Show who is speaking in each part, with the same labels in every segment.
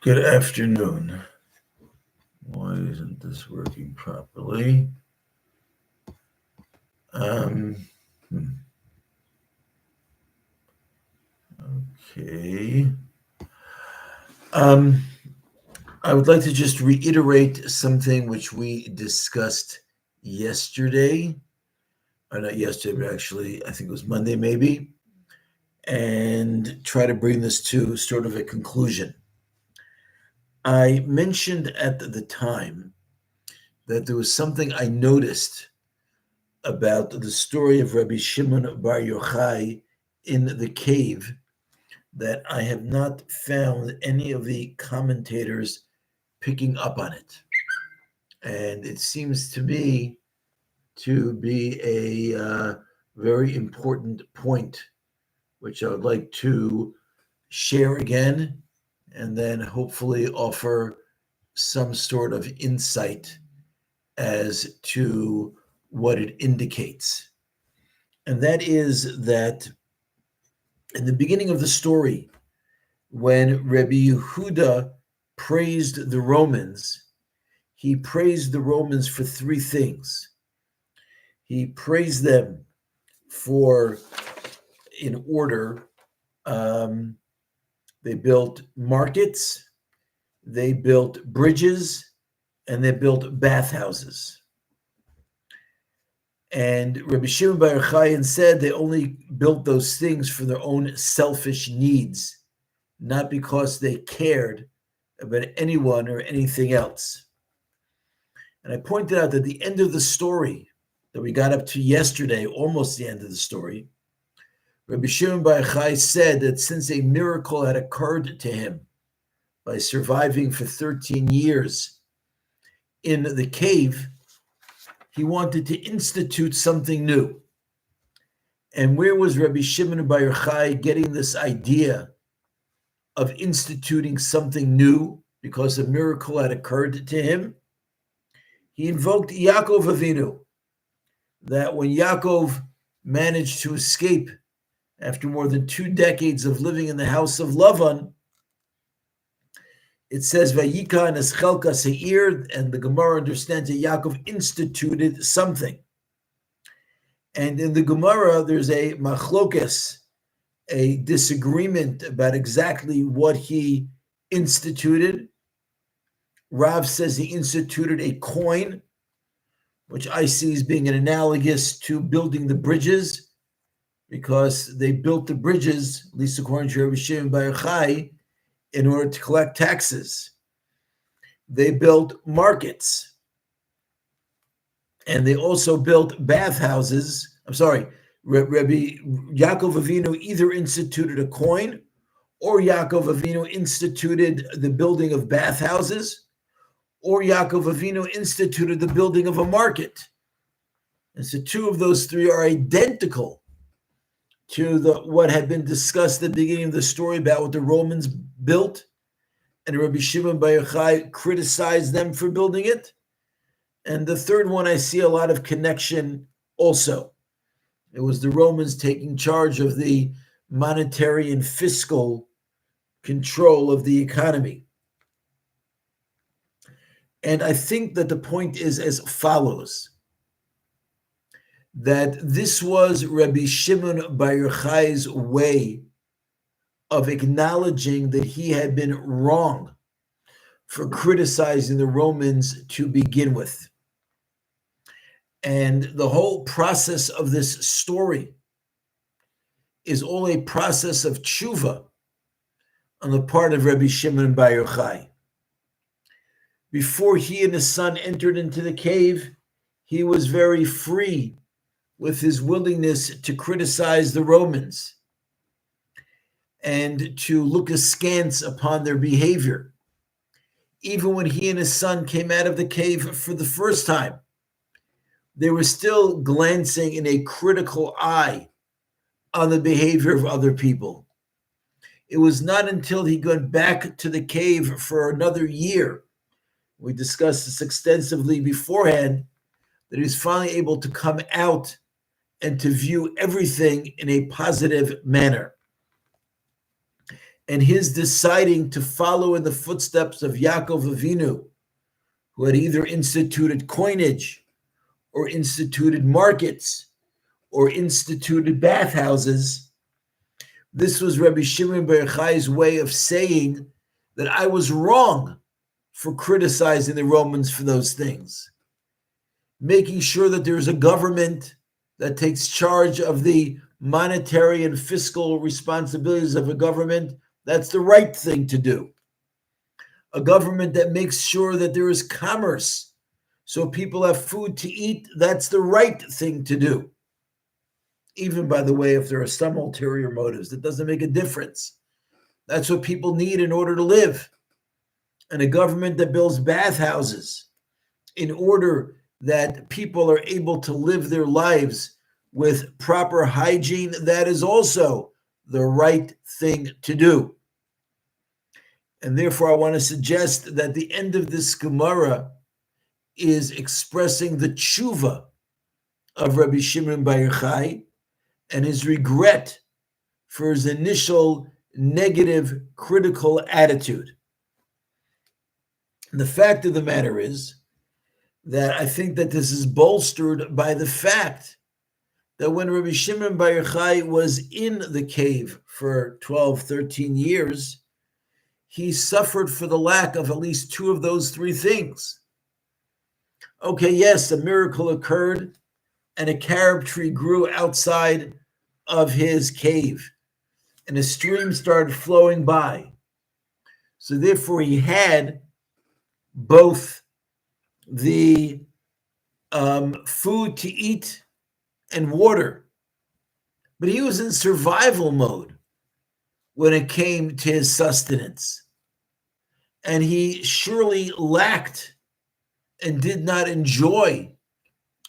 Speaker 1: Good afternoon. Why isn't this working properly? Um, hmm, okay. Um, I would like to just reiterate something which we discussed yesterday. Or not yesterday, but actually, I think it was Monday, maybe, and try to bring this to sort of a conclusion. I mentioned at the time that there was something I noticed about the story of Rebbe Shimon bar Yochai in the cave that I have not found any of the commentators picking up on it. And it seems to me to be a very important point, which I would like to share again and then hopefully offer some sort of insight as to what it indicates. And that is that in the beginning of the story, when Rebbe Yehuda praised the Romans, he praised the Romans for three things. He praised them for, in order, they built markets, they built bridges, and they built bathhouses. And Rebbe Shimon bar Yochai said they only built those things for their own selfish needs, not because they cared about anyone or anything else. And I pointed out that the end of the story that we got up to yesterday, almost the end of the story, Rebbe Shimon bar Yochai said that since a miracle had occurred to him by surviving for 13 years in the cave, he wanted to institute something new. And where was Rebbe Shimon bar Yochai getting this idea of instituting something new because a miracle had occurred to him? He invoked Yaakov Avinu, that when Yaakov managed to escape after more than 2 decades of living in the house of Lavan, it says Vayika and Eschelka Seir, and the Gemara understands that Yaakov instituted something. And in the Gemara, there's a machlokes, a disagreement about exactly what he instituted. Rav says he instituted a coin, which I see as being an analogous to building the bridges, because they built the bridges, at least according to Rebbe Shimon bar Yochai, in order to collect taxes. They built markets, and they also built bathhouses. I'm sorry, Rebbe Yaakov Avinu either instituted a coin, or Yaakov Avinu instituted the building of bathhouses, or Yaakov Avinu instituted the building of a market. And so two of those three are identical to what had been discussed at the beginning of the story about what the Romans built, and Rebbe Shimon bar Yochai criticized them for building it. And the third one, I see a lot of connection also. It was the Romans taking charge of the monetary and fiscal control of the economy. And I think that the point is as follows, that this was Rebbe Shimon bar Yochai's way of acknowledging that he had been wrong for criticizing the Romans to begin with. And the whole process of this story is all a process of tshuva on the part of Rebbe Shimon bar Yochai. Before he and his son entered into the cave, he was very free with his willingness to criticize the Romans and to look askance upon their behavior. Even when he and his son came out of the cave for the first time, they were still glancing in a critical eye on the behavior of other people. It was not until he got back to the cave for another year, we discussed this extensively beforehand, that he was finally able to come out and to view everything in a positive manner. and his deciding to follow in the footsteps of Yaakov Avinu, who had either instituted coinage or instituted markets or instituted bathhouses, this was Rebbe Shimon bar Yochai's way of saying that I was wrong for criticizing the Romans for those things. Making sure that there's a government that takes charge of the monetary and fiscal responsibilities of a government, that's the right thing to do. A government that makes sure that there is commerce so people have food to eat, that's the right thing to do. Even, by the way, if there are some ulterior motives, that doesn't make a difference. That's what people need in order to live. And a government that builds bathhouses in order that people are able to live their lives with proper hygiene, that is also the right thing to do. And therefore, I want to suggest that the end of this Gemara is expressing the tshuva of Rebbe Shimon bar Yochai and his regret for his initial negative, critical attitude. And the fact of the matter is that I think that this is bolstered by the fact that when Rebbe Shimon bar Yochai was in the cave for 12, 13 years, he suffered for the lack of at least two of those three things. Okay, yes, a miracle occurred and a carob tree grew outside of his cave and a stream started flowing by. So therefore he had both the food to eat and water, but he was in survival mode when it came to his sustenance. And he surely lacked and did not enjoy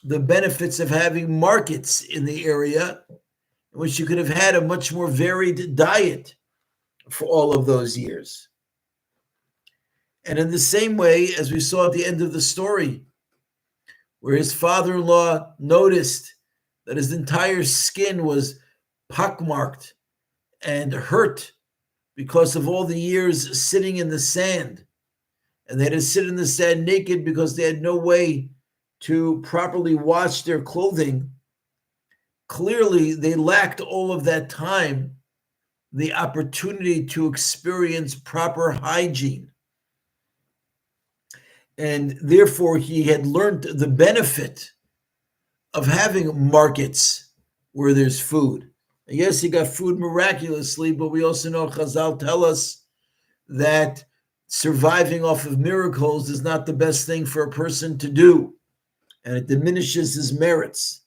Speaker 1: the benefits of having markets in the area in which you could have had a much more varied diet for all of those years. And in the same way, as we saw at the end of the story, where his father-in-law noticed that his entire skin was pockmarked and hurt because of all the years sitting in the sand. And they had to sit in the sand naked because they had no way to properly wash their clothing. Clearly, they lacked all of that time, the opportunity to experience proper hygiene. And therefore, he had learned the benefit of having markets where there's food. And yes, he got food miraculously, but we also know Chazal tell us that surviving off of miracles is not the best thing for a person to do, and it diminishes his merits.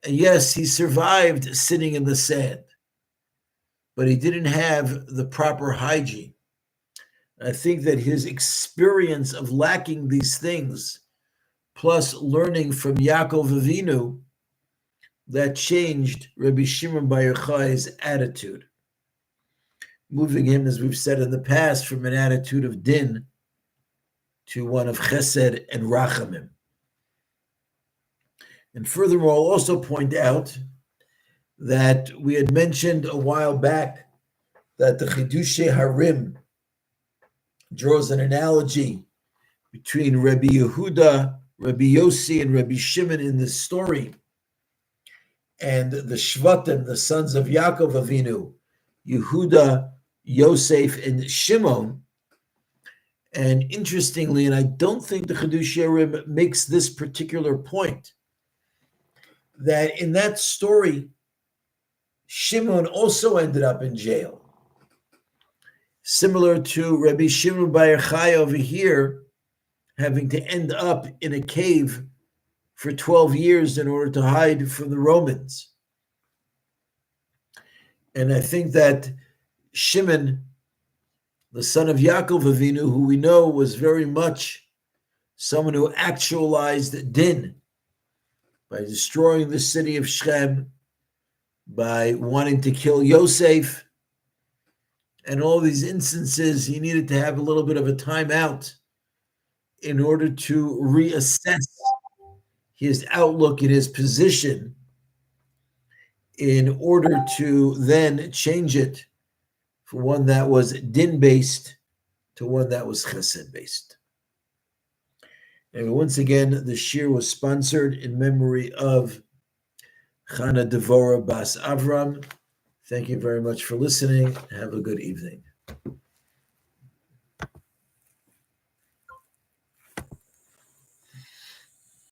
Speaker 1: And yes, he survived sitting in the sand, but he didn't have the proper hygiene. I think that his experience of lacking these things, plus learning from Yaakov Avinu, that changed Rebbe Shimon bar Yochai's attitude, moving him, as we've said in the past, from an attitude of din to one of chesed and rachamim. And furthermore, I'll also point out that we had mentioned a while back that the Chidushei Harim draws an analogy between Rebbe Yehuda, Rebbe Yossi, and Rebbe Shimon in this story, and the Shvatim, the sons of Yaakov Avinu, Yehuda, Yosef, and Shimon. And interestingly, and I don't think the Chidushei Harim makes this particular point, that in that story, Shimon also ended up in jail. Similar to Rebbe Shimon bar Yochai over here, having to end up in a cave for 12 years in order to hide from the Romans. And I think that Shimon, the son of Yaakov Avinu, who we know was very much someone who actualized din by destroying the city of Shechem, by wanting to kill Yosef, and all these instances, he needed to have a little bit of a timeout in order to reassess his outlook and his position, in order to then change it from one that was din-based to one that was chesed-based. And once again, the shir was sponsored in memory of Chana Devora Bas Avram. Thank you very much for listening. Have a good evening.